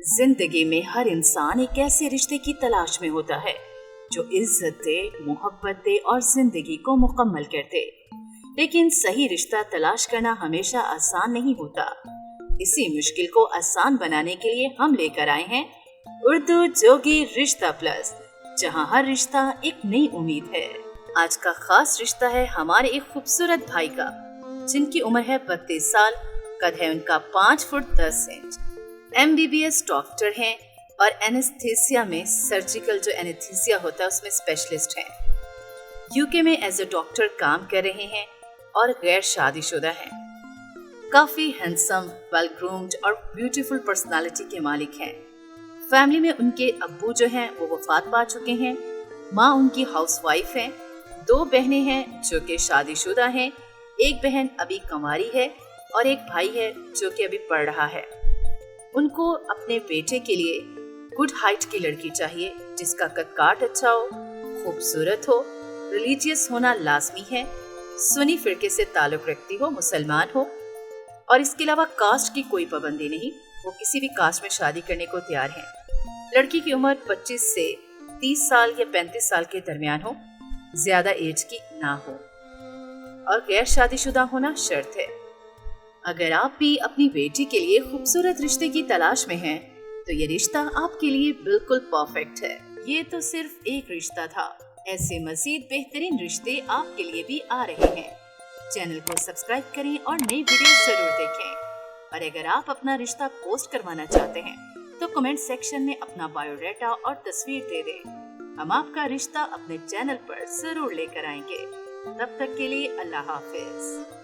जिंदगी में हर इंसान एक ऐसे रिश्ते की तलाश में होता है जो इज्जत दे, मोहब्बत दे और जिंदगी को मुकम्मल कर दे। लेकिन सही रिश्ता तलाश करना हमेशा आसान नहीं होता। इसी मुश्किल को आसान बनाने के लिए हम लेकर आए हैं उर्दू जोगी रिश्ता प्लस, जहां हर रिश्ता एक नई उम्मीद है। आज का खास रिश्ता है हमारे एक खूबसूरत भाई का, जिनकी उम्र है 32 साल, कद है उनका 5 फुट 10 इंच। MBBS डॉक्टर हैं और एनेस्थीसिया में, सर्जिकल जो एनेस्थीसिया होता है उसमें स्पेशलिस्ट हैं। यूके में एज ए डॉक्टर काम कर रहे हैं और गैर शादीशुदा हैं। काफी हैंडसम, वेल ग्रूम्ड और ब्यूटीफुल पर्सनालिटी के मालिक हैं। फैमिली में उनके अब्बू जो हैं वो वफात पा चुके हैं। माँ उनकी हाउसवाइफ हैं। 2 बहनें हैं जो कि शादीशुदा हैं। एक बहन अभी कुंवारी है और एक भाई है जो कि अभी पढ़ रहा है। उनको अपने बेटे के लिए गुड हाइट की लड़की चाहिए, जिसका कद काठ अच्छा हो, खूबसूरत हो, रिलीजियस होना लाजमी है, सुन्नी फिरके से ताल्लुक रखती हो, मुसलमान हो और इसके अलावा कास्ट की कोई पाबंदी नहीं, वो किसी भी कास्ट में शादी करने को तैयार हैं। लड़की की उम्र 25 से 30 साल या 35 साल के दरमियान हो, ज्यादा एज की ना हो और गैर शादीशुदा होना शर्त है। अगर आप भी अपनी बेटी के लिए खूबसूरत रिश्ते की तलाश में हैं, तो ये रिश्ता आपके लिए बिल्कुल परफेक्ट है। ये तो सिर्फ एक रिश्ता था, ऐसे मजीद बेहतरीन रिश्ते आपके लिए भी आ रहे हैं। चैनल को सब्सक्राइब करें और नई वीडियो जरूर देखें। और अगर आप अपना रिश्ता पोस्ट करवाना चाहते हैं तो कमेंट सेक्शन में अपना बायोडाटा और तस्वीर दे दें। हम आपका रिश्ता अपने चैनल पर जरूर लेकर आएंगे। तब तक के लिए अल्लाह हाफिज।